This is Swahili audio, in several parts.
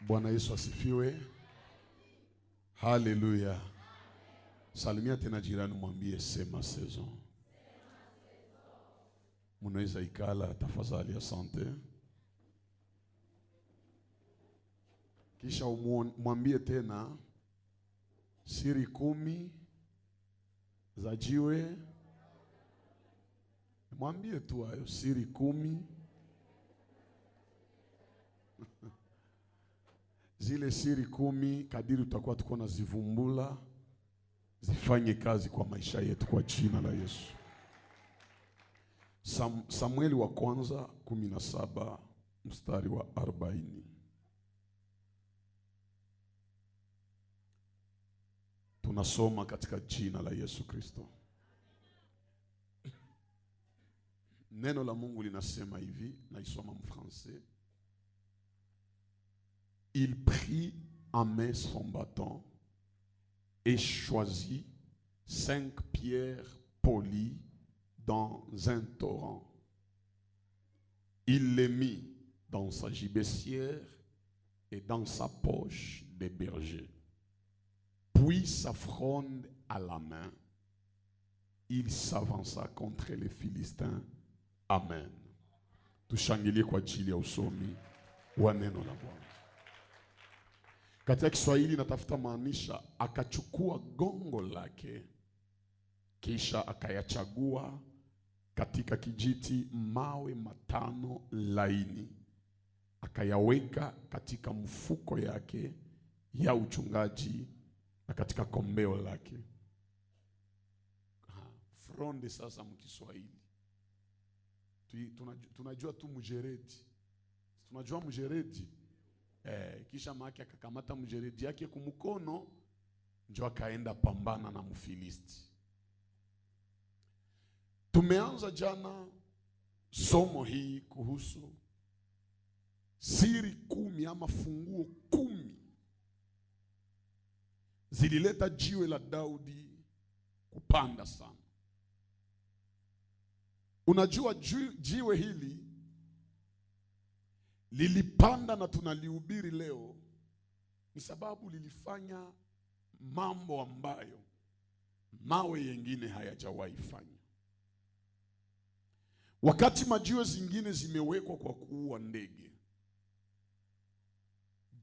Bwana Yesu asifiwe. Haleluya. Salimia tena jirani, mwambie sema saison. Munaweza ikala tafadhali, asante. Kisha mwambie tena siri 10 za jiwe. Mwambie tu hayo siri 10. Zile siri 10 kadiri tutakuwa tuko na zivumbula zifanye kazi kwa maisha yetu kwa jina la Yesu. Samueli wa kwanza 17 mstari wa 40. Tunasoma katika jina la Yesu Kristo. Neno la Mungu linasema hivi, naisoma mfrançais. Il prit en main son bâton et choisit 5 pierres polies dans un torrent. Il les mit dans sa gibecière et dans sa poche de berger. Puis sa fronde à la main, il s'avança contre les Philistins. Amen. Tushangilie kwa ajili ya usomi wa neno la Bwana. Katika Kiswahili natafuta maanisha akachukua gongo lake kisha akayachagua katika kijiti mawe 5 laini, akayaweka katika mfuko yake ya uchungaji na katika kombeo lake. Fronde sasa mkiswahili. Tunajua tu mjeredi. Tunajua mjeredi. Kisha maki akakamata mjeredi yake kumkono ndio akaenda pambana na Mfilisti. Tumeanza jana somo hii kuhusu siri 10 ama funguo 10 zilileta jiwe la Daudi kupanda sana. Unajua jiwe hili lilipanda na tunalihubiri leo ni sababu lilifanya mambo ambayo mawe yengine hayajawahi fanya. Wakati majiwe zingine zimewekwa kwa kuua ndege,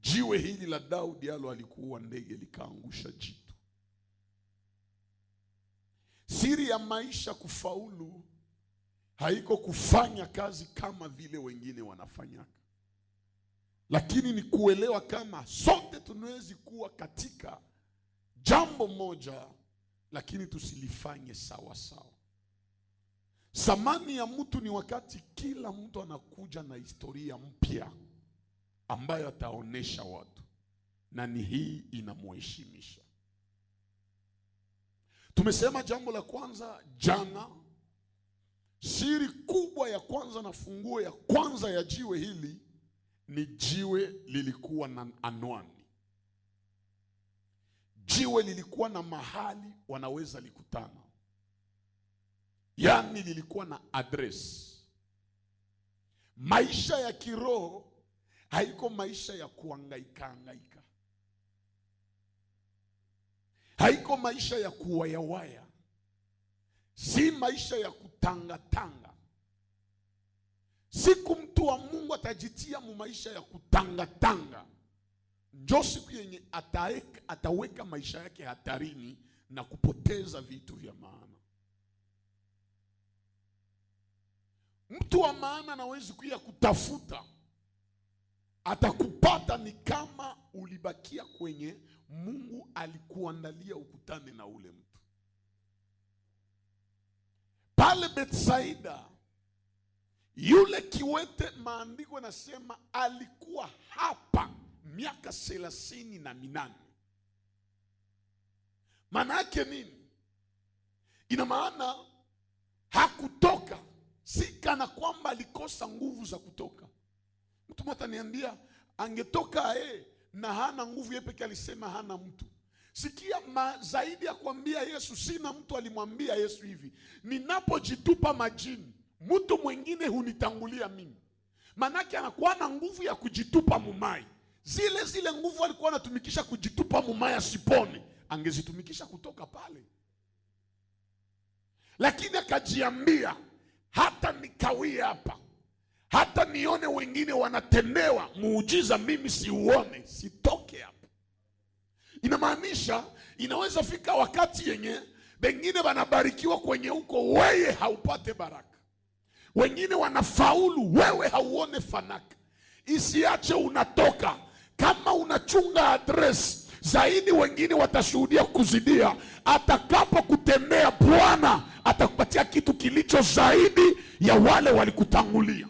jiwe hili la Daudi alikuua ndege likaangusha jitu. Siri ya maisha kufaulu haiko kufanya kazi kama vile wengine wanafanyaka, lakini ni kuelewa kama sote tunaweza kuwa katika jambo moja lakini tusilifanye sawa sawa. Samani ya mtu ni wakati kila mtu anakuja na historia mpya ambayo ataonesha watu, na ni hii inamheshimisha. Tumesema jambo la kwanza jana, siri kubwa ya kwanza na funguo ya kwanza ya jiwe hili ni jiwe lilikuwa na anwani. Jiwe lilikuwa na mahali wanaweza likutana. Yani lilikuwa na address. Maisha ya kiroho haiko maisha ya kuhangaika. Haiko maisha ya kuwayawaya. Si maisha ya kutangatanga. Siku mtu wa Mungu atajitia mu maisha ya kutangatanga, ndio siku yenye ataweka maisha yake hatarini na kupoteza vitu vya maana. Mtu wa maana anawezi kuja kutafuta, atakupata ni kama ulibakia kwenye Mungu alikuandalia ukutane na ule mtu. Pale Betsaida, yule kiwete, maandiko yanasema alikuwa hapa miaka 38. Maana yake nini? Ina maana hakutoka, si kana kwamba alikosa nguvu za kutoka. Mtu mmoja ataniambia angetoka na hana nguvu, yeye pekee alisema hana mtu. Sikia, zaidi ya kuambia Yesu sina mtu, alimwambia Yesu hivi, ninapojitupa majini mtu mwingine hunitangulia mimi. Manake anakuwa na nguvu ya kujitupa mumai. Zile nguvu alikuwa anatumikisha kujitupa mumaya siponi, angezitumikisha kutoka pale. Lakini akajiambia, hata nikawie hapa, hata nione wengine wanatendewa muujiza, mimi siuone, sitoke hapa. Inamaanisha inaweza fika wakati yenye wengine wanabarikiwa kwenye huko, wewe haupate baraka. Wengine wanafaulu, wewe hauone fanaka. Isiache unatoka. Kama unachunga address zaidi, wengine watashuhudia kuzidia. Atakapo kutendea, Bwana atakupatia kitu kilicho zaidi ya wale walikutangulia.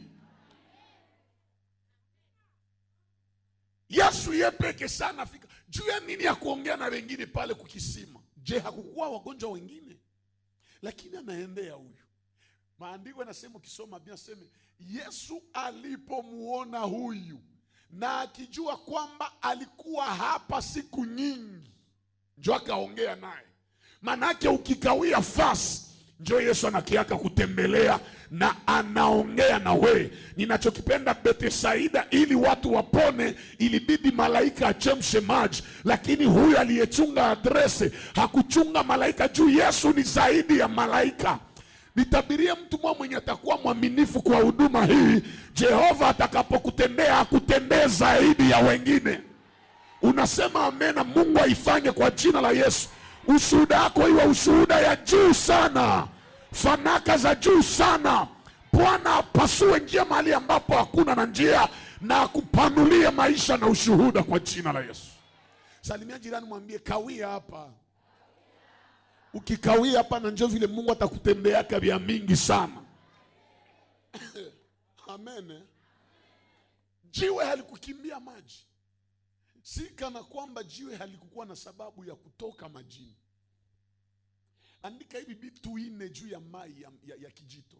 Yesu yepeke sana fika. Juu ya nini ya kuongea na wengine pale kukisima? Je, hakukuwa wagonjwa wengine? Lakini anaendea huyu. Maandiko yanasema, ukisoma Biblia nasema Yesu alipomuona huyu na akijua kwamba alikuwa hapa siku nyingi, ndio akaongea naye. Manake ukikawia fast, ndio Yesu anakiaka kutembelea na anaongea na we. Ninachokipenda Bethsaida, ili watu wapone, ilibidi malaika achemshe maji. Lakini huyu aliyechunga adrese hakuchunga malaika, juu Yesu ni zaidi ya malaika. Nitabiria mtu mwenye atakuwa mwaminifu kwa huduma hii, Jehova atakapokutendea akutendee zaidi ya wengine. Unasema amen na Mungu aifanye kwa jina la Yesu. Ushuhuda wako iwe ushuhuda ya juu sana, fanaka za juu sana. Bwana apasue njia mahali ambapo hakuna na njia, na akupanulie maisha na ushuhuda kwa jina la Yesu. Salimia jirani, mwambie kawia hapa. Ukikawia hapa, na njoo vile Mungu atakutendea vya mingi sana. Amen. Jiwe halikukimbia maji. Si kana kwamba jiwe halikukuwa na sababu ya kutoka majini. Andika hivi vitu 4 juu ya mai ya kijito.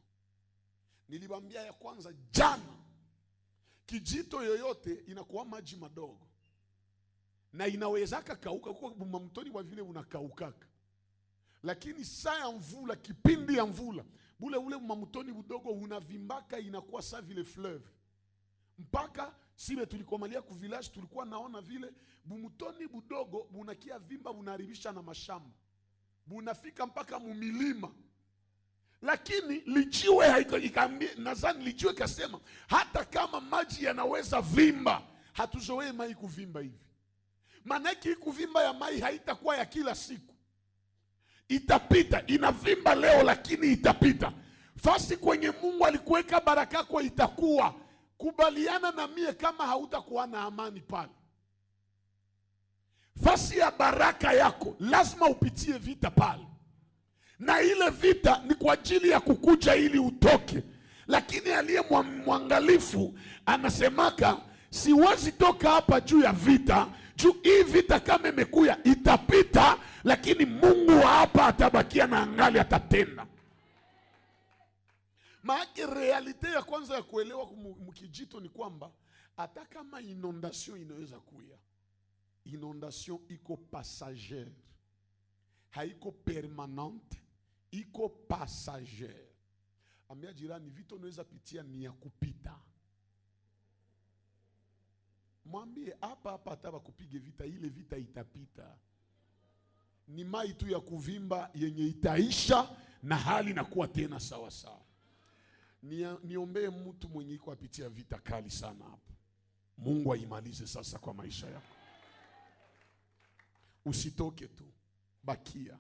Niliwaambia ya kwanza jana, kijito yoyote inakuwa maji madogo na inawezaka kauka, kwa mtoni wa vile unakaukaka. Lakini saa ya mvula, kipindi ya mvula, ule mamutoni budogo unavimbaka, inakuwa saa vile fleuve. Mpaka sibe tulikomalia ku village tulikuwa naona vile bumutoni budogo bunakia vimba, bunaharibisha na mashamba, bunafika mpaka mumilima. Lakini lijiwe ikambia, nadhani lijiwe kasema, hata kama maji yanaweza vimba, hatuzoee mai kuvimba hivi. Manake kuvimba ya mai haitakuwa ya kila siku. Itapita, inavimba leo lakini itapita. Fasi kwenye Mungu alikuweka baraka kwa itakuwa. Kubaliana na mie kama hautakuwa na amani pale. Fasi ya baraka yako lazima upitie vita pale. Na ile vita ni kwa ajili ya kukuja ili utoke. Lakini aliye mwangalifu anasemaka, siwezi toka hapa juu ya vita. Juu hii vita kama imekuya itapita, lakini Mungu wa hapa atabakia na angali atatenda. Maana realite ya kwanza ya kuelewa mkijito ni kwamba hata kama inondation inaweza kuya, inondation iko passager, haiko permanente, iko passager. Ambia jirani, vitu unaweza pitia ni ya kupita. Mwambie hapa ataba kupige vita, ile vita itapita. Ni mai tu ya kuvimba yenye itaisha na hali inakuwa tena sawa sawa. Niombee mtu mwenye iko apitia vita kali sana hapo. Mungu aimalize sasa kwa maisha yako. Usitoke tu, bakia.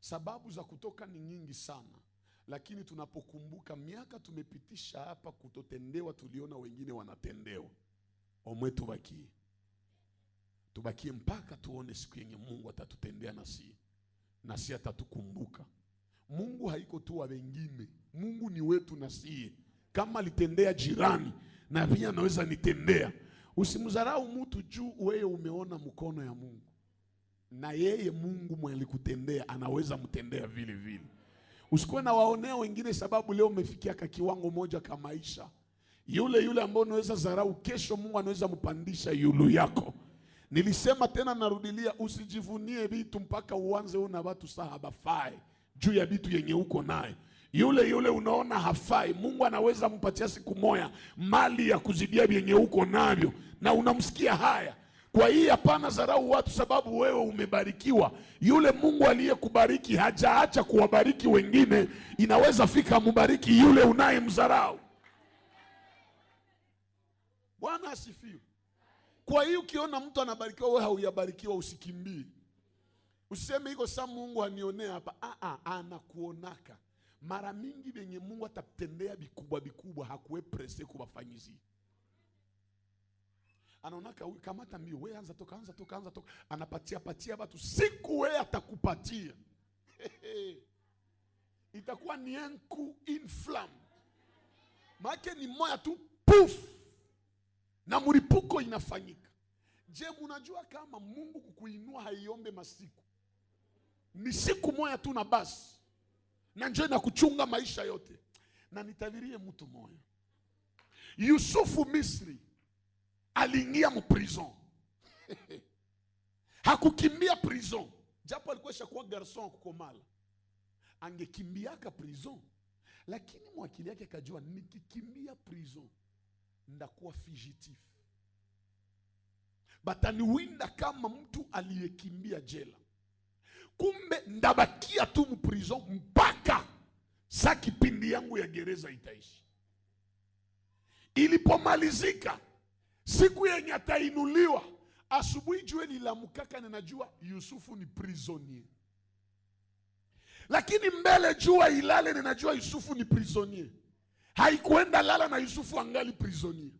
Sababu za kutoka ni nyingi sana, lakini tunapokumbuka miaka tumepitisha hapa kutotendewa, tuliona wengine wanatendewa. Omwe tubakie mpaka tuone siku yenye Mungu atatutendea nasi atatukumbuka. Mungu haiko tu wa wengine, Mungu ni wetu nasi. Kama alitendea jirani, na pia anaweza nitendea. Usimdharau mtu juu wewe umeona mkono ya Mungu, na yeye Mungu mwenye alikutendea anaweza mtendea vile vile. Usikuwe na waonea wengine sababu leo umefikia kiwango moja kama maisha. Yule ambao unaweza dharau, kesho Mungu anaweza mpandisha yulu yako. Nilisema tena narudilia, usijivunie vitu mpaka uanze una watu sahaba fae juu ya vitu yenye uko naye. Yule unaona hafai, Mungu anaweza mpatia siku moja mali ya kuzidia vyenye uko navyo, na unamsikia haya. Kwa hiyo hapana dharau watu sababu wewe umebarikiwa. Yule Mungu aliyekubariki hajaacha kuwabariki wengine, inaweza fika mubariki yule unayemdharau. Bwana asifiwe. Kwa hiyo ukiona mtu anabarikiwa wewe haujabarikiwa, usikimbie. Usiseme iko saa Mungu anionea hapa. Anakuonaka. Mara mingi benye Mungu atatendea bikubwa hakuwe presse kubafanyizi. Anaonaka huyu kamata mbio, wewe anza toka. Anapatia watu, siku wewe atakupatia. Itakuwa ni un coup in flamme. Maana ni moya tu puf. Na mlipuko inafanyika. Je, unajua kama Mungu kukuinua haiombe masiku? Ni siku moja tu na basi. Na njoo na kuchunga maisha yote. Na nitavirie mtu moja. Yusufu Misri aliingia mu prison. Hakukimbia prison. Japo alikuwa shakuwa garçon kukomala. Angekimbiaka prison. Lakini mwakili yake kajua nikikimbia prison ndakuwa fugitif. Bataniwinda kama mtu aliyekimbia jela. Kumbe ndabakia tu mu prison mpaka saa kipindi yangu ya gereza itaishi. Ilipomalizika siku yenye atainuliwa, asubuhi jua lilamkaka, ninajua Yusufu ni prisonnier. Lakini mbele jua ilale, ninajua Yusufu ni prisonnier. Haikuenda lala na Yusufu angali prisonnier.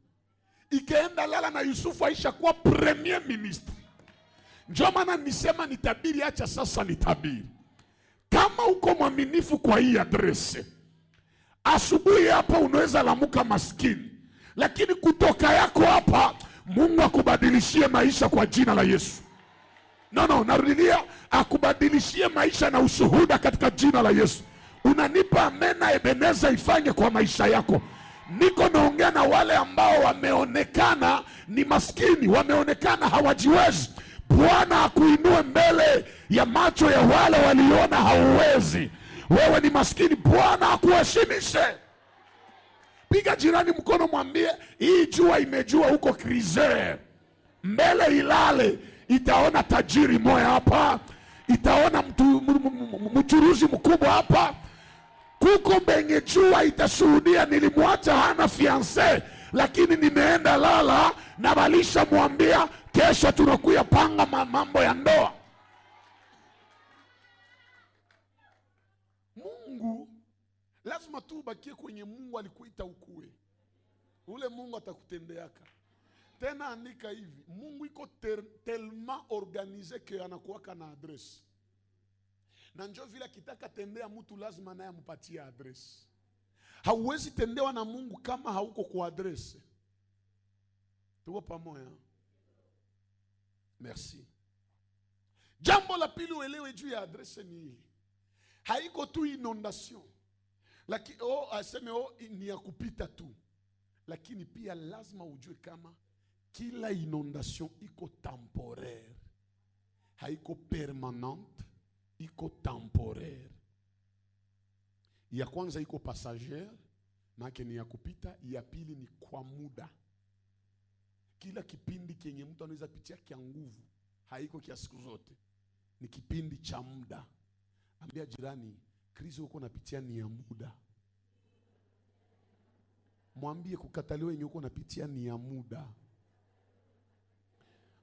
Ikaenda lala na Yusufu aisha kuwa premier ministre. Njoo maana nisema nitabiri, acha sasa nitabiri. Kama uko mwaminifu kwa hii adrese, asubuhi hapa unaweza lamuka maskini, lakini kutoka yako hapa Mungu akubadilishie maisha kwa jina la Yesu. Narudilia, akubadilishie maisha na ushuhuda katika jina la Yesu. Unanipa amena Ebeneza ifanye kwa maisha yako. Niko naongea na wale ambao wameonekana ni maskini, wameonekana hawajiwezi. Bwana akuinue mbele ya macho ya wale waliona hauwezi. Wewe ni maskini, Bwana akuheshimishe. Piga jirani mkono, mwambie hii jua imejua huko krize. Mbele ilale, itaona tajiri moya hapa, itaona mchuruzi mkubwa hapa. Kuko benye jua itashuhudia, nilimwacha hana fiancé lakini nimeenda lala na balisha mwambia kesho tunakuya panga mambo ya ndoa. Mungu lazima tu ubakie kwenye Mungu alikuita ukue. Ule Mungu atakutendeaka. Tena andika hivi, Mungu iko tellement organisé que anakuwaka na adresse. Na njoo vile kitaka tendea mtu lazima naye ampatie adresse. Hauwezi tendewa na Mungu kama hauko kwa adresse. Tuko pamoja? Merci. Jambo la pili uelewe juu ya adresse ni hili. Haiko tu inondation. Lakini aseme ni ya kupita tu. Lakini pia lazima ujue kama kila inondation iko temporaire. Haiko permanente, iko temporaire. Ya kwanza iko passager, maana ni ya kupita. Ya pili ni kwa muda. Kila kipindi kenye mtu anaweza pitia kia nguvu, haiko kia siku zote. Ni kipindi cha muda. Ambia jirani, krizo uko napitia ni ya muda. Mwambie kukataliwa yenye uko napitia ni ya muda.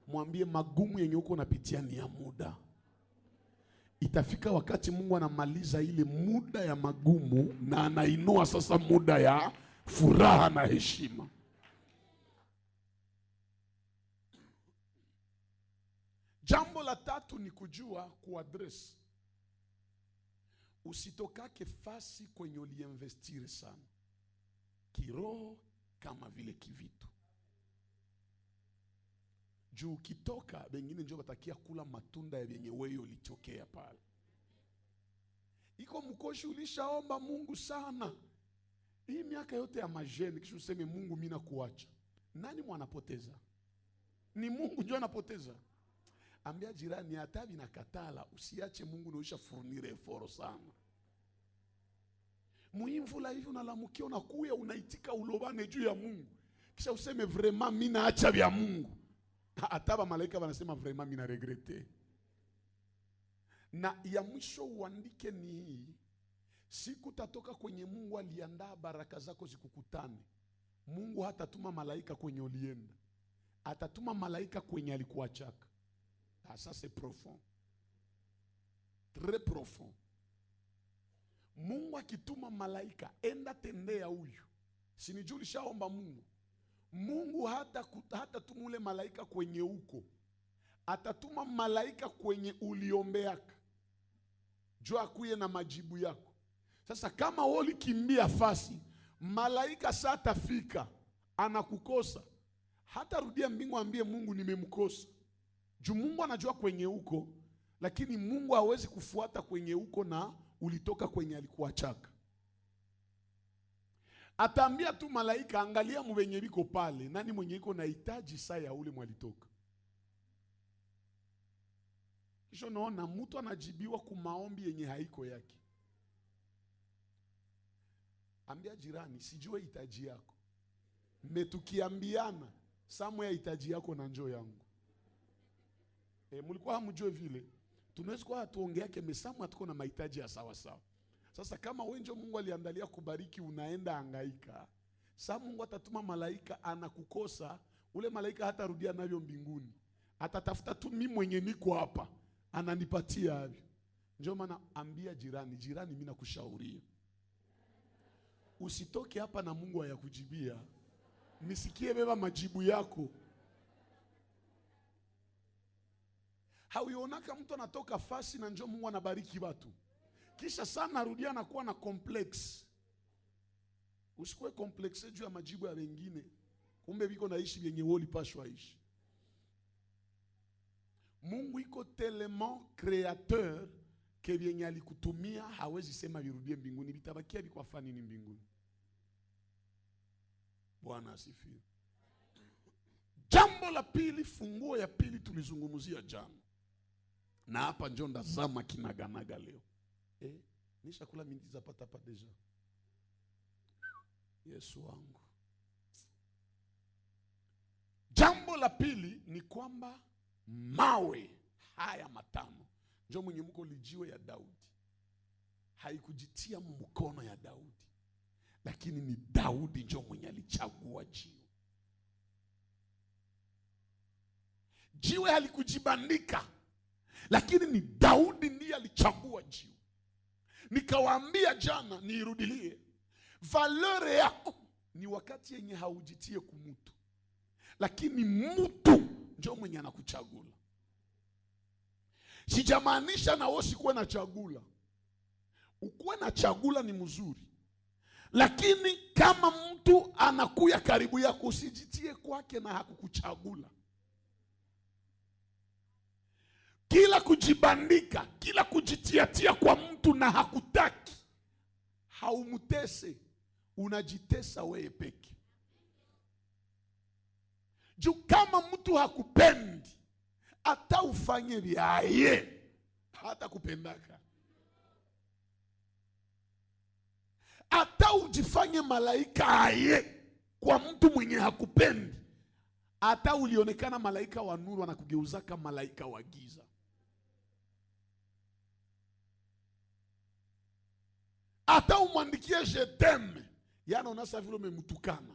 Mwambie magumu yenye uko napitia ni ya muda. Itafika wakati Mungu anamaliza ile muda ya magumu na anainua sasa muda ya furaha na heshima. Jambo la tatu ni kujua kuadresi. Usitokake fasi kwenye uliinvestire sana, kiroho kama vile kivitu. Juu ukitoka bengine njoo batakia kula matunda ya benye wewe ulichokea pale. Iko mkoshi ulishaomba Mungu sana. Hii miaka yote ya majeni kisha useme Mungu mimi nakuacha. Nani mwanapoteza? Ni Mungu njoo anapoteza. Ambia jirani hata binakatala usiache Mungu, naisha furnire effort sana. Muimvula hivi unalamukia, unakuya unaitika ulobane juu ya Mungu. Kisha useme vraiment mimi naacha vya Mungu. Hata malaika wanasema vraiment mimi na regrete. Na ya mwisho uandike ni hii: siku tatoka kwenye Mungu aliandaa baraka zako zikukutane. Mungu hatatuma malaika kwenye ulienda, atatuma malaika kwenye alikuachaka. Ça c'est profond, très profond. Mungu akituma malaika, enda tendea huyu, sinijui lishaomba Mungu. Mungu hata tuma ule malaika kwenye uko, atatuma malaika kwenye uliombeaka, jua akuye na majibu yako. Sasa kama wewe ulikimbia fasi, malaika saa tafika anakukosa, hata rudia mbingu ambie Mungu nimemkosa. Juu Mungu anajua kwenye uko, lakini Mungu hawezi kufuata kwenye uko na ulitoka kwenye alikuachaka. Ataambia tu malaika, angalia mwenye biko pale, nani mwenye iko nahitaji saa ya ule mwalitoka. Kisha naona mtu anajibiwa kumaombi yenye haiko yake. Ambia jirani, sijue hitaji yako. Metukiambiana, samu ya hitaji yako na njoo yangu. Mulikuwa hamjue vile. Tunaweza kuwa tuongeake mesamu hatuko na mahitaji ya sawa sawa. Sasa kama wewe ndio Mungu aliandalia kubariki, unaenda hangaika. Sasa Mungu atatuma malaika anakukosa, ule malaika hata rudia navyo mbinguni. Atatafuta tu mimi mwenye niko hapa, ananipatia hapo. Ndio maana ambia jirani, jirani mimi nakushauria, usitoke hapa na Mungu hayakujibia. Nisikie beba majibu yako. Hauionaka mtu anatoka fasi na njoo Mungu anabariki watu, kisha sana rudia na kuwa na complex. Usikuwe complexe juu ya majibu ya wengine, kumbe biko naishi vyenye woli pashwa ishi. Mungu iko tellement créateur ke vyenye alikutumia hawezi sema virudie mbinguni, vitabakia biko afani ni mbinguni. Bwana asifiwe. Jambo la pili, funguo ya pili tulizungumzia jana, na hapa ndio ndazama kinaganaga leo. Nisha kula minti za pata deja. Yesu wangu. Jambo la pili ni kwamba mawe haya matano ndio mwenye mko lijiwe ya Daudi haikujitia mkono ya Daudi, lakini ni Daudi ndio mwenye alichagua jiwe. Jiwe halikujibandika, lakini ni Daudi ndiye alichagua jiwe. Nikawaambia jana, niirudilie, valeur yako ni wakati yenye haujitie kumutu, lakini mtu ndio mwenye anakuchagula. Sijamaanisha na wewe sikuwe na chagula. Ukuwe na chagula ni mzuri, lakini kama mtu anakuya karibu yako usijitie kwake na hakukuchagula. Kila kujibandika, kila kujitiatia kwa mtu na hakutaki, haumutese, unajitesa wewe peke. Juu kama mtu hakupendi, hata ufanye vyaye, hata kupendaka. Hata ujifanye malaika aye kwa mtu mwenye hakupendi, hata ulionekana malaika wa nuru anakugeuza kama malaika wa giza. Hata umwandikie je t'aime, yana unasa vile umemtukana.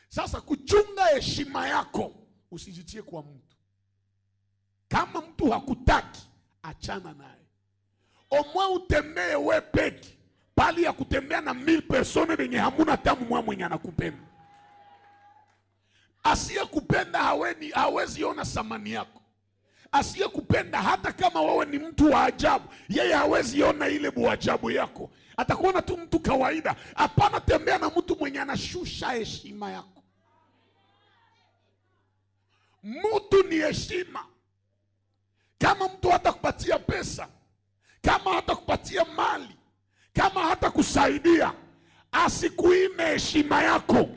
Sasa kuchunga heshima yako, usijitie kwa mtu. Kama mtu hakutaki, achana naye. Omwe utembee we peki, pali ya kutembea na 1000 persone benye hamuna tamu mwa mwenye anakupenda. Asiye kupenda hawezi ona samani yako. Asiye kupenda hata kama wewe ni mtu wa ajabu, yeye hawezi ona ile buajabu yako. Atakuona tu mtu kawaida. Hapana, tembea na mtu mwenye anashusha heshima yako. Mtu ni heshima. Kama mtu hata kupatia pesa, kama hata kupatia mali, kama hata kusaidia, asikuime heshima yako.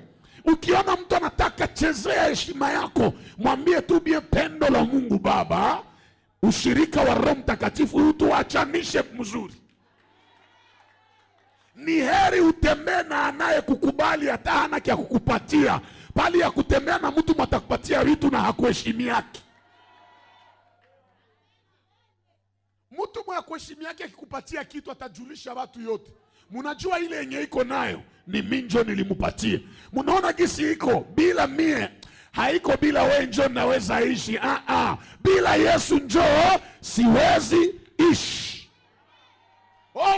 Ukiona mtu anataka chezea heshima yako, mwambie tu bie pendo la Mungu Baba, ushirika wa Roho Mtakatifu utuachanishe mzuri. Ni heri utembee na anaye kukubali hata hana kia kukupatia, bali ya kutembea na mtu matakupatia vitu na hakuheshimi yake. Mtu mwa kuheshimi yake akikupatia kitu atajulisha watu yote. Munajua ile yenye iko nayo ni minjo nilimupatia. Munaona gisi iko bila mie haiko, bila wewe njoo naweza ishi. Bila Yesu njoo siwezi ishi.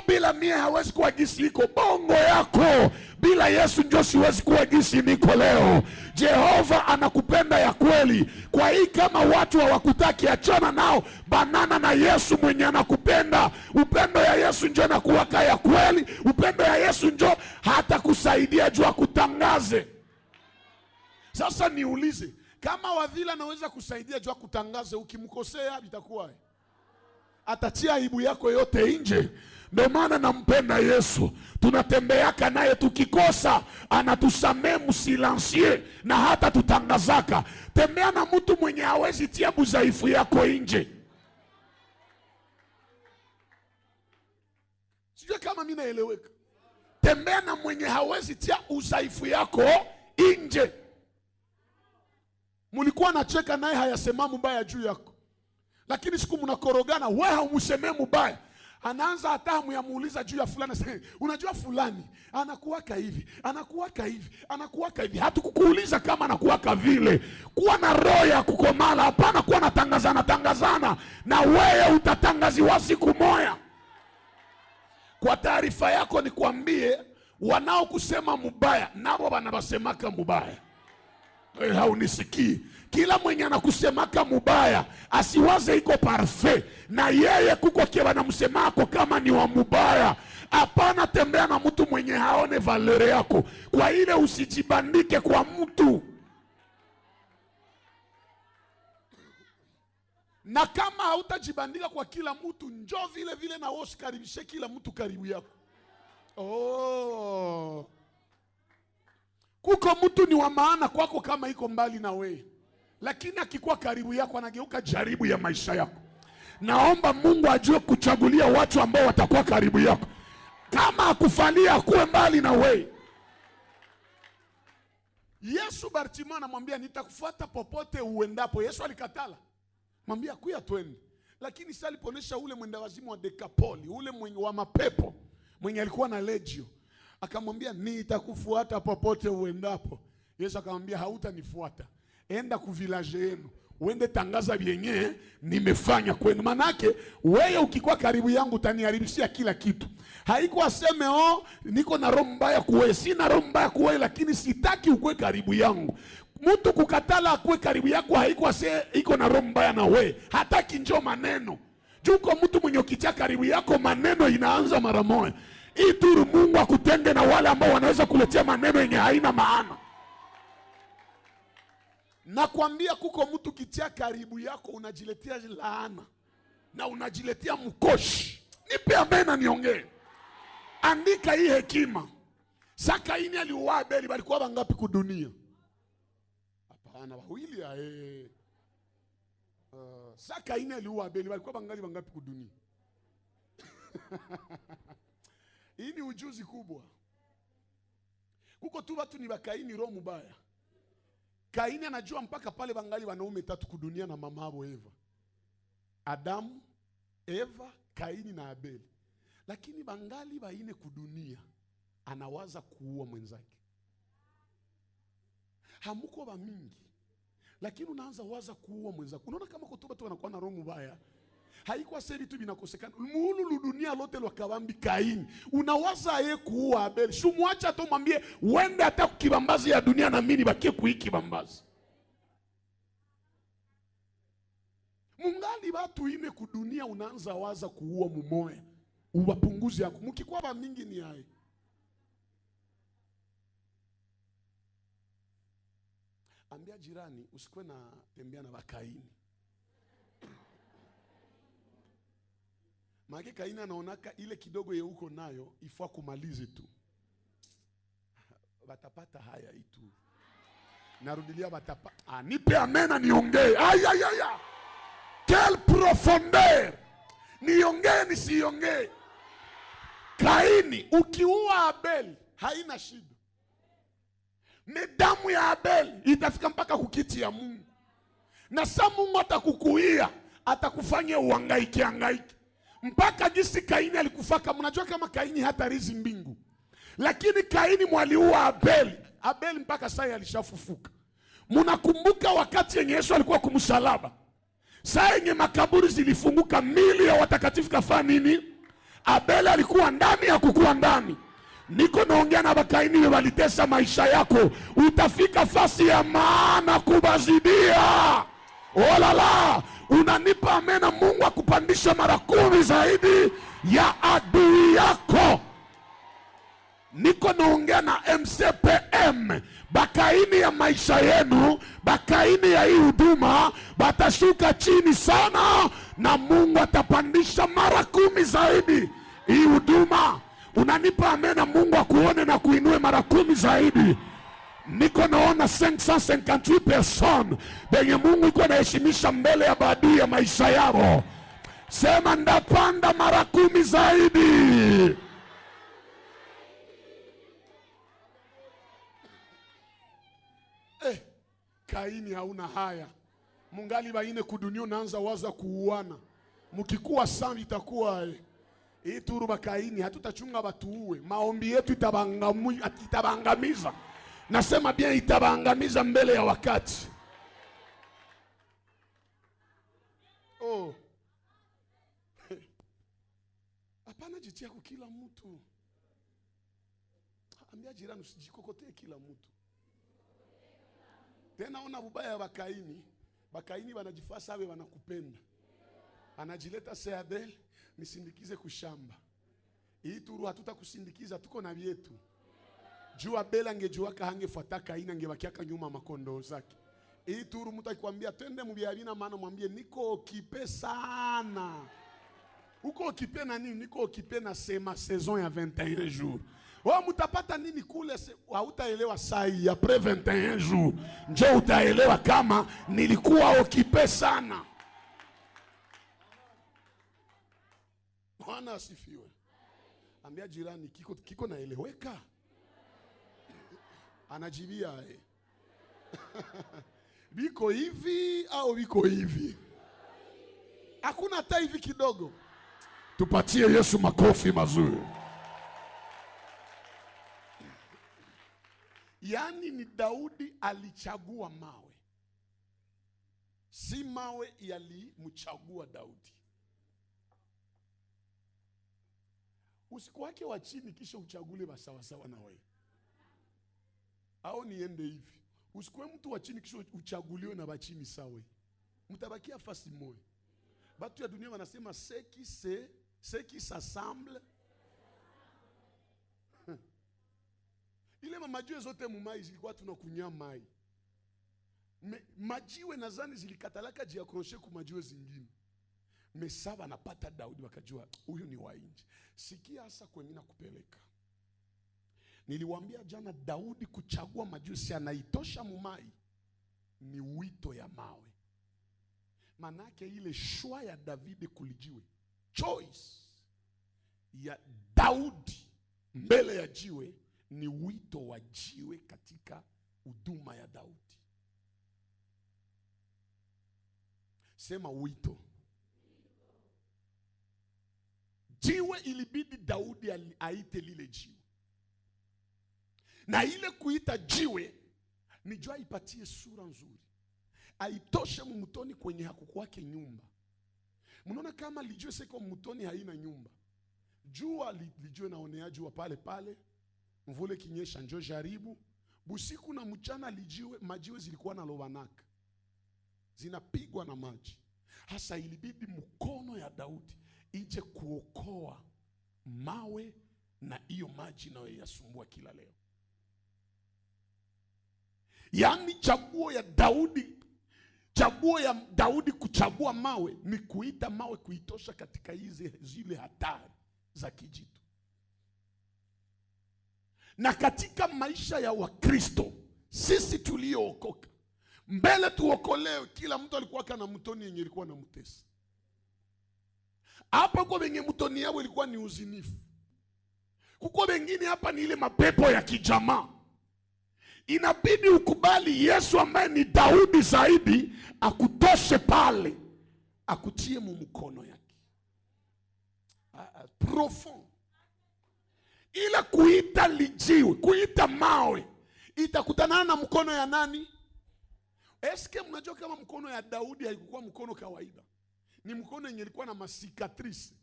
Bila mie hawezi kuwa gisi iko. Bongo yako bila Yesu njoo siwezi kuwa gisi niko leo. Jehova anakupenda ya kweli. Kwa hii kama watu hawakutaki, achana nao, banana na Yesu mwenye anakupenda. Upendo ya Yesu njoo na kuwaka ya kweli. Upendo ya Yesu njoo hata kusaidia jua kutangaze. Sasa niulize, kama Wavila anaweza kusaidia jua kutangaze, ukimkosea itakuwa atatia aibu yako yote nje. Ndio maana nampenda Yesu. Tunatembeaka naye, tukikosa anatusamee msilansie na hata tutangazaka. Tembea na mtu mwenye hawezi tia udhaifu yako nje. Sijui kama mimi naeleweka. Tembea na mwenye hawezi tia udhaifu yako nje. Mulikuwa nacheka naye hayasema mbaya juu yako, lakini siku mnakorogana wewe haumsemee mbaya, anaanza hatamu ya muuliza juu ya fulani. Unajua fulani anakuwaka hivi, anakuwaka hivi, anakuwaka hivi. Hatukukuuliza kama anakuwaka vile. Kuwa na roho ya kukomala, hapana kuwa natangazana na wewe utatangaziwa siku moja. Kwa taarifa yako nikwambie, wanaokusema mbaya nao wanabasemaka mbaya. Haunisikii. Kila mwenye anakusemaka mubaya asiwaze iko parfait na yeye kuko kia wanamsemako kama ni wa mubaya. Hapana, tembea na mtu mwenye haone valeur yako. Kwa ile usijibandike kwa mtu. Na kama hautajibandika kwa kila mtu, njoo vile vile na wewe karibishe kila mtu karibu yako. Kuko mtu ni wa maana kwako kama iko mbali na wewe, lakini akikuwa karibu yako anageuka jaribu ya maisha yako. Naomba Mungu ajue kuchagulia watu ambao watakuwa karibu yako. Kama akufalia akuwe mbali na wewe. Yesu Bartimayo anamwambia nitakufuata popote uendapo. Yesu alikatala. Mwambia kuya twende. Lakini sasa aliponesha ule mwenda wazimu wa Dekapoli, ule mwenye wa mapepo, mwenye alikuwa na legio, akamwambia nitakufuata popote uendapo. Yesu akamwambia hautanifuata. Enda ku village yenu, uende tangaza vyenye nimefanya kwenu. Manake wewe ukikuwa karibu yangu utaniharibishia kila kitu. Haiko aseme niko na roho mbaya kuwe. Sina roho mbaya kuwe, lakini sitaki ukue karibu yangu. Mtu kukatala akue karibu yako haiko ase iko na roho mbaya na wewe. Hataki njoo maneno. Juko mtu mwenye ukitia karibu yako maneno inaanza mara moja. Ituru Mungu akutenge na wale ambao wanaweza kuletea maneno yenye haina maana. Nakwambia kuko mtu kitia karibu yako unajiletea laana na unajiletea mkoshi. Nipe amena niongee. Andika hii hekima. Kaini aliuwa Abeli, walikuwa wangapi kudunia? Hapana, wawili Kaini aliuwa Abeli, walikuwa wangapi kudunia? Hii ni ujuzi kubwa. Kuko tu watu ni Kaini roho mbaya. Kaini anajua mpaka pale bangali wanaume 3 kudunia na mamabo Eva. Adamu, Eva, Kaini na Abeli. Lakini bangali baine kudunia, anawaza kuua mwenzake. Hamuko ba mingi, lakini unaanza waza kuua mwenzake. Unaona kama kutoba tu wanakuwa na roho mbaya. Haikuwa seri tu binakosekana. Muulu dunia lote lwakabambi Kaini. Unawaza ye kuua Abeli. Shumwacha to mwambie wende hata kibambazi ya dunia na mimi bakie kuiki bambazi. Mungali watu ine kudunia unaanza waza kuua mumoya. Uwapunguzi yako. Mukikuwa ba mingi ni hae. Ambia jirani usikwe na tembea na Kaini. Maki Kaini anaonaka ile kidogo ye uko nayo ifua kumalize tu. Batapata haya itu. Narudilia batapata. Nipe amena niongee. Quel profondeur. Niongee nisiongee? Kaini, ukiua Abel haina shida. Damu ya Abel itafika mpaka kukiti ya Mungu. Na saa Mungu atakukuia, atakufanya uhangaike hangaike. Mpaka jinsi Kaini alikufaka. Mnajua kama Kaini hata rizi mbingu. Lakini Kaini mwaliua Abel. Abel mpaka saa alishafufuka. Mnakumbuka wakati yenye Yesu alikuwa kumsalaba. Saa yenye makaburi zilifunguka, mili ya watakatifu kafanya nini? Abel alikuwa ndani ya kukua ndani. Niko naongea na Bakaini walitesa maisha yako. Utafika fasi ya maana kubazidia. Olala, unanipa amena, Mungu akupandisha mara 10 zaidi ya adui yako. Niko naongea na MCPM. Bakaini ya maisha yenu, Bakaini ya hii huduma, batashuka chini sana na Mungu atapandisha mara 10 zaidi hii huduma. Unanipa amena, Mungu akuone na kuinue mara 10 zaidi. Niko naona 558 person benye Mungu iko naheshimisha mbele ya badui ya maisha yao. Sema ndapanda mara 10 zaidi. Kaini hauna haya. Mungali baine kudunia unaanza waza kuuana. Mukikuwa sana itakuwa hii turu Bakaini hatutachunga batuue. Maombi yetu itabangamiza. Nasema bien itabangamiza mbele ya wakati. Oh. Hapana jitia kwa kila mtu. Ambia jirani usijikokotee kila mtu. Tena ona bubaya ya Bakaini. Bakaini wanajifasa awe wanakupenda. Anajileta Abel, nisindikize kushamba. Hii turu hatutakusindikiza, tuko na vyetu. Jua Abel angejua hangefuata Kaini, angebakia nyuma makondo zake. Hii turu mtu akikwambia twende mubiabina, maana mwambie niko okipe sana. Uko okipe na nini? Niko okipe na sema saison ya 21 jours. Mutapata nini kule? Hautaelewa sai après 21 jours. Njo utaelewa kama nilikuwa okipe sana. Bwana asifiwe. Ambia jirani kiko naeleweka. Anajibia biko hivi au biko hivi? Hakuna hata hivi kidogo. Tupatie Yesu makofi mazuri. Yani ni Daudi alichagua mawe. Si mawe yalimchagua Daudi. Usiku wake wa chini kisha uchagule basawasawa na wewe. Au niende hivi. Usikuwe mtu wa chini kisha uchaguliwe na bachini sawa. Mtabakia fasi moja. Batu ya dunia wanasema ceux qui s'assemblent. Ile majiwe zote mumai zilikuwa tunakunya mai. Majiwe nadhani zilikatalaka jia kroshe ku majiwe zingine. Mesaba napata Daudi wakajua huyu ni wa nje. Sikia hasa kwa mimi nakupeleka. Niliwaambia jana Daudi kuchagua majiwe si anaitosha mumai. Ni wito ya mawe. Manake ile shwa ya David kulijiwe. Choice ya Daudi mbele ya jiwe ni wito wa jiwe katika huduma ya Daudi. Sema wito. Jiwe ilibidi Daudi aite lile jiwe. Na ile kuita jiwe ni jua ipatie sura nzuri. Aitoshe mutoni kwenye hakukwake nyumba. Mnaona kama lijue seko mutoni haina nyumba. Jua lijue naonea jua pale pale. Mvule kinyesha njo jaribu. Busiku na mchana lijiwe, majiwe zilikuwa na lobanaka. Zinapigwa na maji. Hasa ilibidi mkono ya Daudi ije kuokoa mawe na hiyo maji nayo yasumbua kila leo. Yani chaguo ya Daudi kuchagua mawe ni kuita mawe kuitosha katika zile hatari za kijitu. Na katika maisha ya Wakristo sisi tuliookoka, mbele tuokolewe, kila mtu alikuwa kana mtoni yenye ilikuwa na mtesi. Hapa kwa wenye mtoni yao ilikuwa ni uzinifu. Kuko wengine hapa ni ile mapepo ya kijamaa. Inabidi ukubali Yesu ambaye ni Daudi zaidi akutoshe pale, akutie mu mkono yake. Profond. Ila kuita lijiwe, kuita mawe, itakutana na mkono ya nani? Eske mnajua kama mkono ya Daudi haikuwa mkono kawaida? Ni mkono yenye ilikuwa na masikatrisi,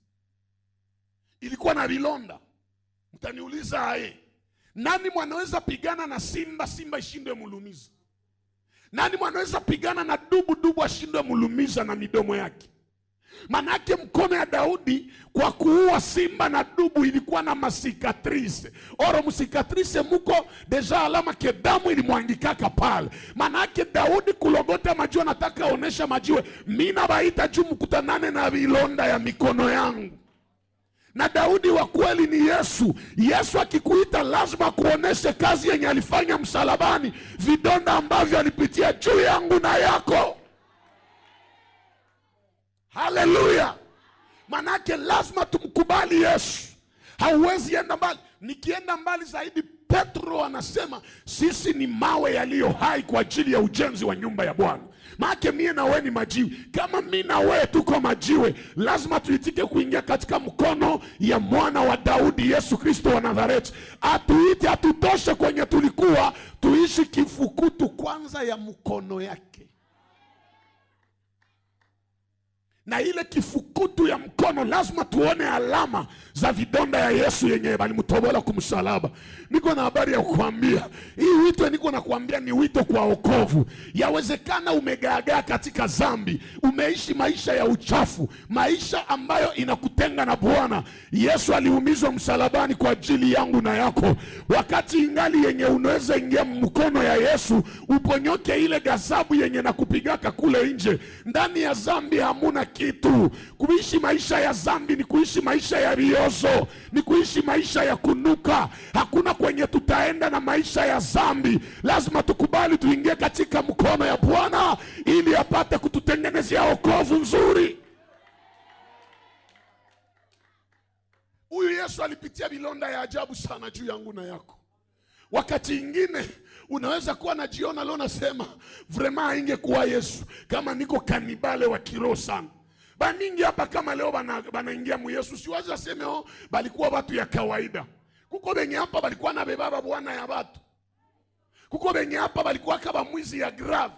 ilikuwa na vilonda. Mtaniuliza hae, nani mwanaweza pigana na simba, simba ishindwe mulumiza? Nani mwanaweza pigana na dubu, dubu ashindwe mulumiza na midomo yake? Manake mkono ya Daudi kwa kuua simba na dubu ilikuwa na masikatrice. Oro musikatrice muko deja alama ke damu ilimwangikaka pale. Manake Daudi kulogota majiwe, nataka onesha majiwe, mina baita juu mkutanane na vilonda ya mikono yangu. Na Daudi wa kweli ni Yesu. Yesu akikuita lazima kuoneshe kazi yenye alifanya msalabani, vidonda ambavyo alipitia juu yangu na yako. Haleluya. Manake lazima tumkubali Yesu. Hauwezi enda mbali. Nikienda mbali zaidi, Petro anasema sisi ni mawe yaliyo hai kwa ajili ya ujenzi wa nyumba ya Bwana. Maana mie na wewe ni majiwe. Kama mimi na wewe tuko majiwe, lazima tuitike kuingia katika mkono ya mwana wa Daudi, Yesu Kristo wa Nazareti. Atuite, atutoshe kwenye tulikuwa, tuishi kifukutu kwanza ya mkono yake. Na ile kifukutu ya mkono lazima tuone alama za vidonda ya Yesu yenye balimtobola kumsalaba. Niko na habari ya kukuambia. Hii wito niko na kuambia ni wito kwa wokovu. Yawezekana umegaagaa katika dhambi, umeishi maisha ya uchafu, maisha ambayo inakutenga na Bwana. Yesu aliumizwa msalabani kwa ajili yangu na yako. Wakati ingali yenye unaweza ingia mkono ya Yesu, uponyoke ile gazabu yenye nakupigaka kule nje. Ndani ya dhambi hamuna kitu. Kuishi maisha ya dhambi ni kuishi maisha ya riozo, ni kuishi maisha ya kunuka. Hakuna kwenye tutaenda na maisha ya dhambi. Lazima tukubali tuingie katika mkono ya Bwana ili apate kututengenezea wokovu nzuri. Huyu Yesu alipitia vilonda ya ajabu sana juu yangu na yako. Wakati ingine unaweza kuwa najiona leo nasema vrema ingekuwa Yesu kama niko kanibale wa kiroho sana. Baningi hapa kama leo banaingia mu Yesu, siwaza seme balikuwa watu ya kawaida. Kuko benye hapa balikuwa na bebaba bwana ya watu. Kuko benye hapa balikuwa kaba mwizi ya grave.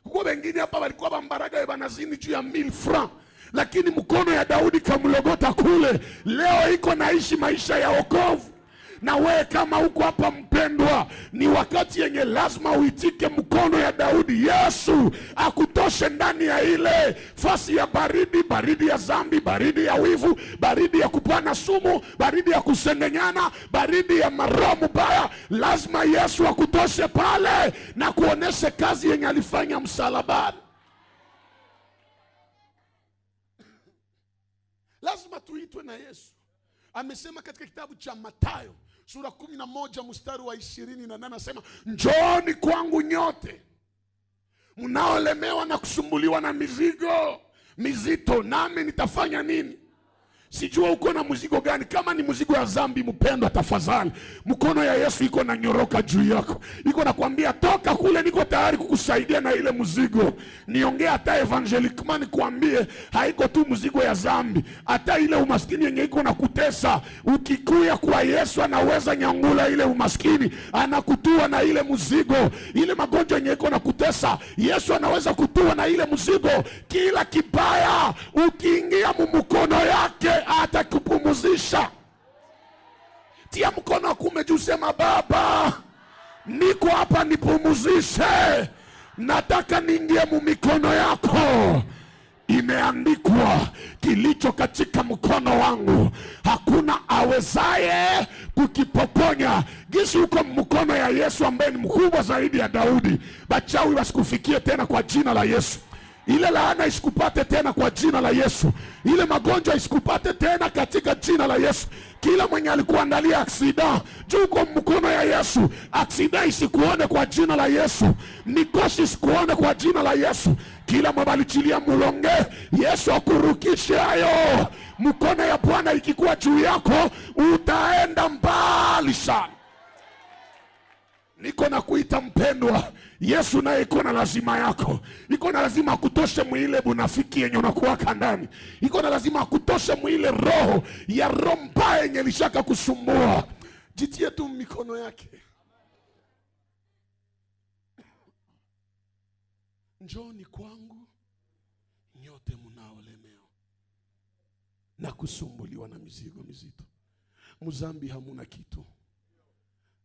Kuko bengine hapa balikuwa bambaraga ya banazini juu ya 1000 francs. Lakini mkono ya Daudi kamlogota kule, leo iko naishi maisha ya wokovu. Na we kama uko hapa mpendwa, ni wakati yenye lazima uitike mkono ya Daudi. Yesu akutoshe ndani ya ile fasi ya baridi, baridi ya dhambi, baridi ya wivu, baridi ya kupana sumu, baridi ya kusengenyana, baridi ya maroho mabaya. Lazima Yesu akutoshe pale na kuoneshe kazi yenye alifanya msalabani. Lazima tuitwe na Yesu. Amesema katika kitabu cha Mathayo sura 11 mstari wa 28, anasema njooni kwangu nyote mnaolemewa na kusumbuliwa na mizigo mizito, nami nitafanya nini? Sijua uko na mzigo gani. Kama ni mzigo ya dhambi, mpendwa, tafadhali mkono ya Yesu iko na nyoroka juu yako. Iko na kuambia toka kule, niko tayari kukusaidia na ile mzigo. Niongea hata evangeliquement nikwambie, haiko tu mzigo ya dhambi, hata ile umaskini yenye iko na kutesa. Ukikuya kwa Yesu anaweza nyangula ile umaskini, anakutua na ile mzigo. Ile magonjwa yenye iko na kutesa, Yesu anaweza kutua na ile mzigo. Kila kibaya ukiingia mumukono yake atakupumuzisha. Tia mkono wako juu, sema Baba, niko hapa nipumuzishe. Nataka niingie mu mikono yako. Imeandikwa, kilicho katika mkono wangu hakuna awezaye kukipokonya. Gisi uko mkono ya Yesu ambaye ni mkubwa zaidi ya Daudi. Bachawi wasikufikie tena kwa jina la Yesu. Ile laana isikupate tena kwa jina la Yesu. Ile magonjwa isikupate tena katika jina la Yesu. Kila mwenye alikuandalia aksida, juu kwa mkono ya Yesu. Aksida isikuone kwa jina la Yesu. Mikosi isikuone kwa jina la Yesu. Kila mwabalichilia mulonge, Yesu akurukishe hayo. Mkono ya Bwana ikikuwa juu yako, utaenda mbali sana. Niko na kuita mpendwa, Yesu naye iko na lazima yako. Iko na lazima akutoshe mwile bunafiki yenye unakuwaka ndani. Iko na lazima akutoshe mwile roho ya roho mbaya yenye lishaka kusumbua. Jitie tu mikono yake. Njoni kwangu nyote mnaolemewa na kusumbuliwa na mizigo mizito. Muzambi hamuna kitu.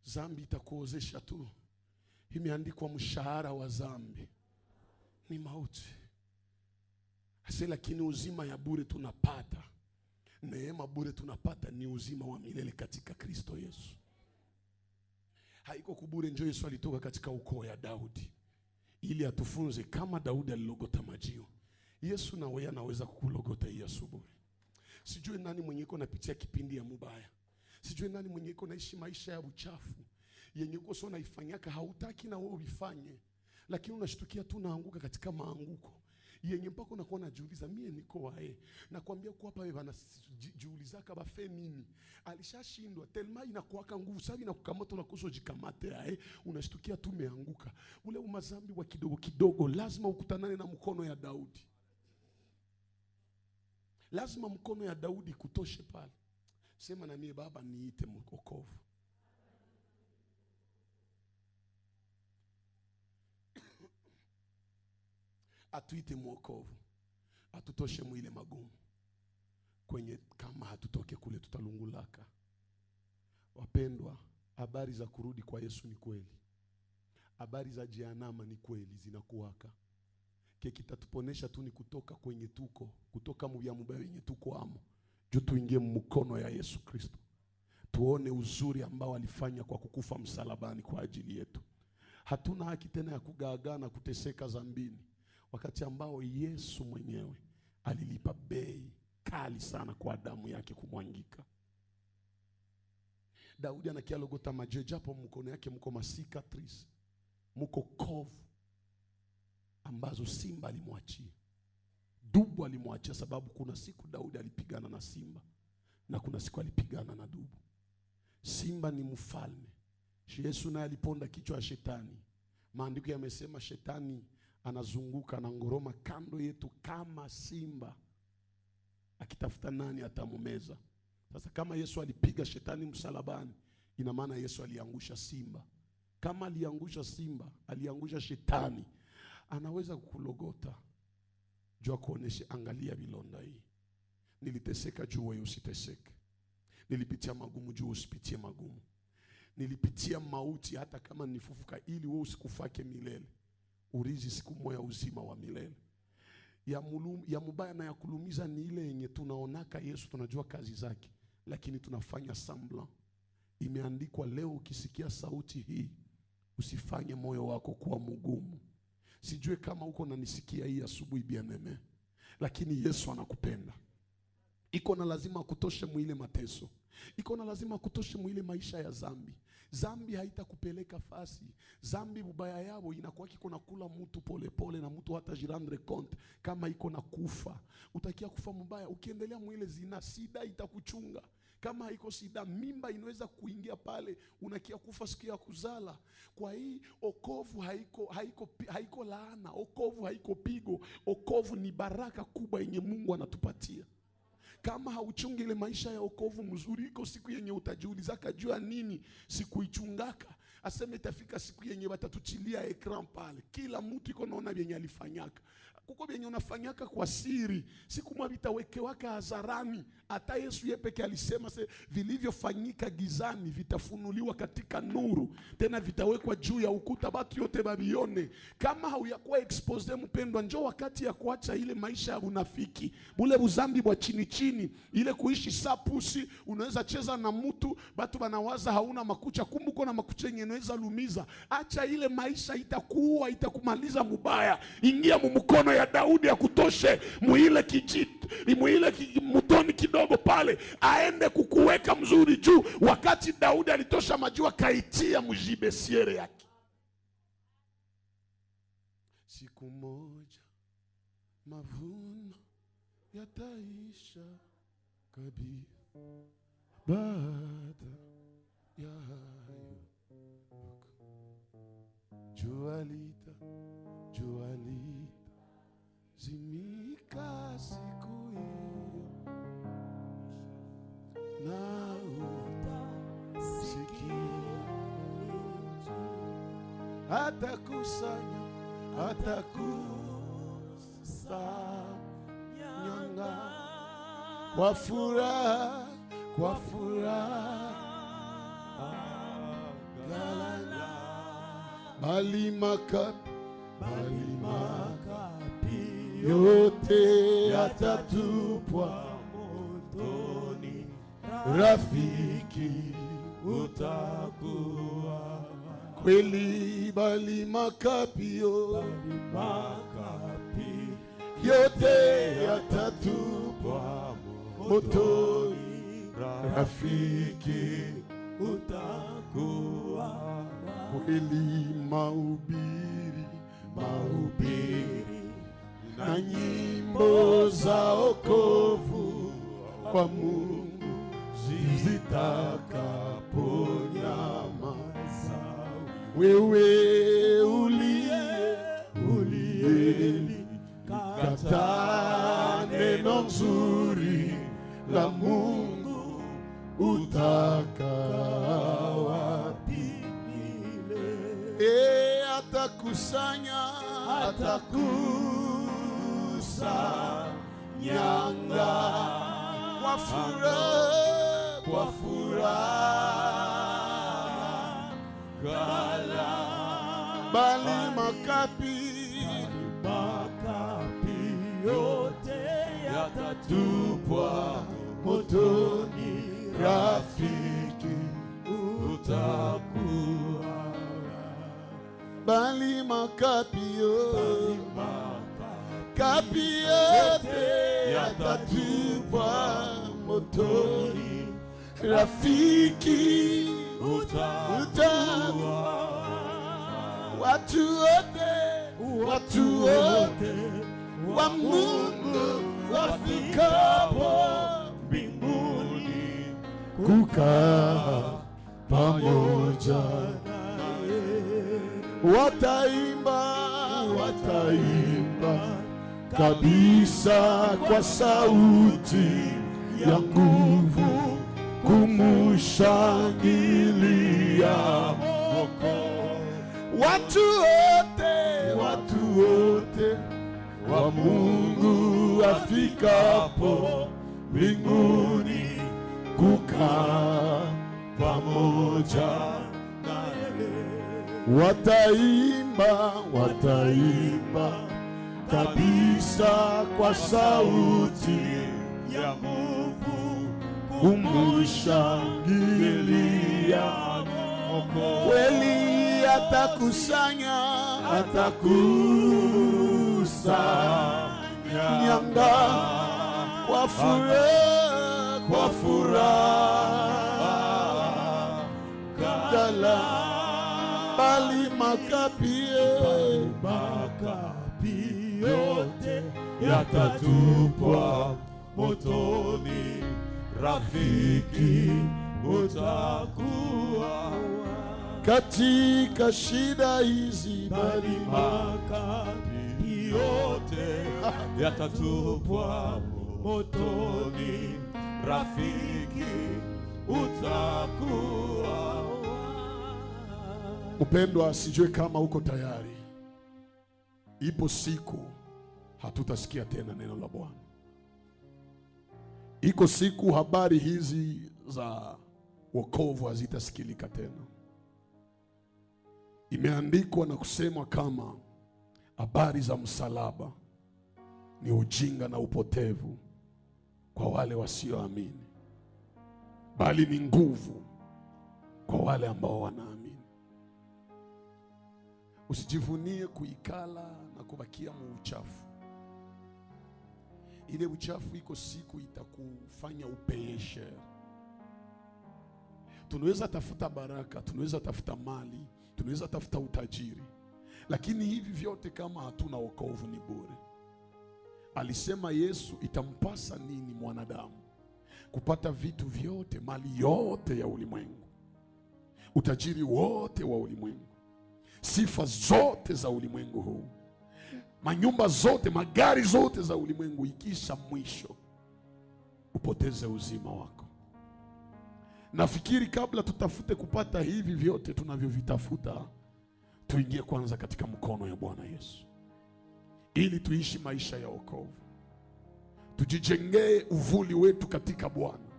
Zambi itakuozesha tu. Imeandikwa mshahara wa zambi ni mauti. Ase lakini uzima ya bure tunapata. Neema bure tunapata ni uzima wa milele katika Kristo Yesu. Haiko kubure. Njoo Yesu alitoka katika ukoo ya Daudi ili atufunze kama Daudi alilogota majio. Yesu na wewe anaweza kukulogota hii asubuhi. Sijui nani mwenye iko napitia kipindi ya mubaya. Sijui nani mwenye iko naishi maisha ya uchafu yenye uko sio naifanyaka hautaki na wewe ubifanye, lakini unashtukia tu naanguka katika maanguko yenye mpaka unakuwa unajiuliza mie niko wae. Nakwambia kwa hapa wewe wanajiuliza kama fe nini alishashindwa telma inakuwaka nguvu sababu inakukamata na kusojikamate unashtukia tu umeanguka. Ule umazambi wa kidogo kidogo lazima ukutanane na mkono ya Daudi. Lazima mkono ya Daudi kutoshe pale. Sema na mie Baba niite mwokovu. Atuite mwokovu. Atutoshe mwile magumu. Kwenye kama hatutoke kule tutalungulaka. Wapendwa, habari za kurudi kwa Yesu ni kweli. Habari za jehanamu ni kweli zinakuwaka. Kitatuponesha tu ni kutoka kwenye tuko, kutoka mubya mubaya yenye tuko amo. Juu tuingie mkono ya Yesu Kristo. Tuone uzuri ambao alifanya kwa kukufa msalabani kwa ajili yetu. Hatuna haki tena ya kugagana kuteseka zambini, wakati ambao Yesu mwenyewe alilipa bei kali sana kwa damu yake kumwangika. Daudi anakialogota maje japo mkono yake mko masikatrice, mko kovu ambazo simba alimwachia. Dubu alimwachia sababu kuna siku Daudi alipigana na simba na kuna siku alipigana na dubu. Simba ni mfalme. Yesu naye aliponda kichwa ya shetani. Maandiko yamesema shetani anazunguka na ngoroma kando yetu kama simba akitafuta nani atamumeza. Sasa kama Yesu alipiga shetani msalabani, ina maana Yesu aliangusha simba. Kama aliangusha simba, aliangusha shetani. Anaweza kukulogota. Jua kuoneshe, angalia vilonda hii. Niliteseka juu wewe usiteseke. Nilipitia magumu juu usipitie magumu. Nilipitia mauti hata kama nifufuka ili wewe usikufake milele. Urizi siku moja uzima wa milele. Ya mubaya na ya kulumiza ni ile yenye tunaonaka Yesu, tunajua kazi zake, lakini tunafanya sambla. Imeandikwa leo ukisikia sauti hii, usifanye moyo wako kuwa mgumu. Sijue kama uko nanisikia hii asubuhi bianeme, lakini Yesu anakupenda. Iko na lazima kutoshe mwile mateso. Iko na lazima kutoshe mwile maisha ya zambi. Zambi haitakupeleka fasi. Zambi bubaya yao inakuwa kiko na kula mtu pole pole na mtu hata jirandre compte kama iko na kufa. Utakia kufa mbaya. Ukiendelea mwile zina, sida itakuchunga. Kama haiko sida, mimba inaweza kuingia pale, unakia kufa siku ya kuzala. Kwa hii okovu haiko laana, okovu haiko pigo, okovu ni baraka kubwa yenye Mungu anatupatia. Kama hauchungi ile maisha ya okovu mzuri, iko siku yenye utajiulizaka jua nini sikuichungaka. Aseme itafika siku yenye watatuchilia ekran pale, kila mtu iko naona yenye alifanyaka. Kuko yenye unafanyaka kwa siri, siku moja vitawekewaka hadharani. Hata Yesu yeye pekee alisema vilivyofanyika gizani vitafunuliwa katika nuru, tena vitawekwa juu ya ukuta watu yote babione. Kama hauyakuwa expose mpendwa, njoo wakati ya kuacha ile maisha ya unafiki, bule uzambi bwa chini chini, ile kuishi sapusi. Unaweza cheza na mtu watu wanawaza hauna makucha, kumbe uko na makucha yenye inaweza lumiza. Acha ile maisha, itakuwa itakumaliza mubaya. Ingia mkono ya Daudi akutoshe muile kijiti, muile mutoni kidogo pale, aende kukuweka mzuri juu. Wakati Daudi alitosha majua, kaitia mjibesiere yake. Siku moja mavuno yataisha kabisa, baada ya hayo jua litazimika siku hiyo, na utasikia atakusanya kwa furaha galana, bali makapi yote yatatupwa motoni, rafiki utakuwa kweli, bali makapi yote yatatupwa motoni, rafiki utakuwa kweli. Mahubiri na nyimbo za wokovu kwa Mungu zitakaponyamaza, wewe uliyelikataa neno nzuri la Mungu, utakaa wapi milele? Atakusanya kwa furaha gala, bali makapi yote yatatupwa motoni, rafiki utakuwa, bali makapi yote yatatupwa motoni, rafiki utakuwa. Watu wote wa Mungu wafikapo mbinguni kukaa pamoja naye, wataimba kabisa kwa sauti ya nguvu, kumushangilia Mwokozi. Watu wote wa Mungu wafikapo mbinguni kukaa pamoja naye, wataimba kabisa kwa sauti ya nguvu, kumushangilia Mwokozi. Kweli atakusanya kwa furaha gala, bali makapi yote yatatupwa motoni, rafiki utakuwa katika shida hizi, bali makapi yote yatatupwa motoni, rafiki utakuwa. Mpendwa, sijue kama uko tayari. Ipo siku hatutasikia tena neno la Bwana. Iko siku habari hizi za wokovu hazitasikilika tena. Imeandikwa na kusemwa kama habari za msalaba ni ujinga na upotevu kwa wale wasioamini, bali ni nguvu kwa wale ambao wanaamini. Usijivunie kuikala na kubakia muuchafu. Ile uchafu iko siku itakufanya upeyeshe. Tunaweza tafuta baraka, tunaweza tafuta mali, tunaweza tafuta utajiri, lakini hivi vyote kama hatuna wokovu ni bure. Alisema Yesu, itampasa nini mwanadamu kupata vitu vyote, mali yote ya ulimwengu, utajiri wote wa ulimwengu, sifa zote za ulimwengu huu, manyumba zote, magari zote za ulimwengu, ikisha mwisho upoteze uzima wako? Nafikiri kabla tutafute kupata hivi vyote tunavyovitafuta, tuingie kwanza katika mkono ya Bwana Yesu, ili tuishi maisha ya wokovu, tujijengee uvuli wetu katika Bwana.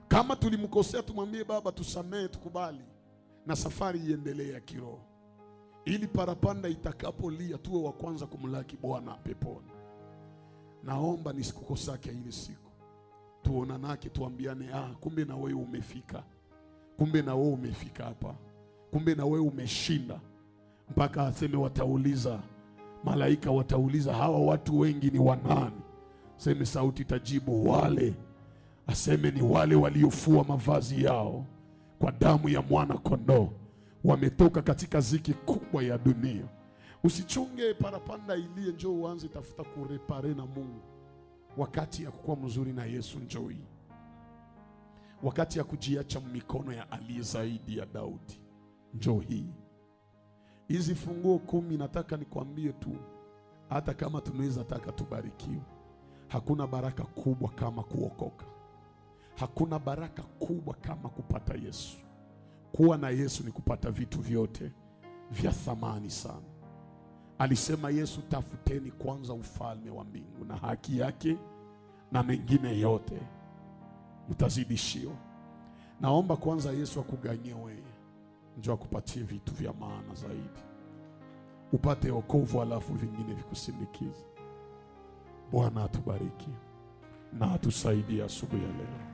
Kama tulimkosea, tumwambie Baba tusamehe, tukubali, na safari iendelee ya kiroho, ili parapanda itakapolia tuwe wa kwanza kumlaki Bwana peponi. Naomba nisikukosake ile siku, tuonanake, tuambiane, kumbe na wewe umefika, kumbe na wewe umefika hapa, kumbe na wewe umeshinda. Mpaka aseme watauliza, malaika watauliza, hawa watu wengi ni wanani? Seme sauti tajibu, wale. Aseme ni wale waliofua mavazi yao kwa damu ya mwana kondoo, wametoka katika ziki kubwa ya dunia. Usichunge parapanda ilie njoo uanze tafuta kurepare na Mungu. Wakati ya kukuwa mzuri na Yesu njoo hii. Wakati ya kujiacha mikono ya aliye zaidi ya Daudi njoo hii. Hizi funguo 10 nataka nikwambie tu, hata kama tunaweza taka tubarikiwe, hakuna baraka kubwa kama kuokoka. Hakuna baraka kubwa kama kupata Yesu. Kuwa na Yesu ni kupata vitu vyote vya thamani sana. Alisema Yesu, tafuteni kwanza ufalme wa mbingu na haki yake, na mengine yote mtazidishiwa. Naomba kwanza Yesu akuganyie wewe, njoo akupatie vitu vya maana zaidi, upate wokovu, alafu vingine vikusindikize. Bwana atubariki na atusaidie asubuhi ya leo.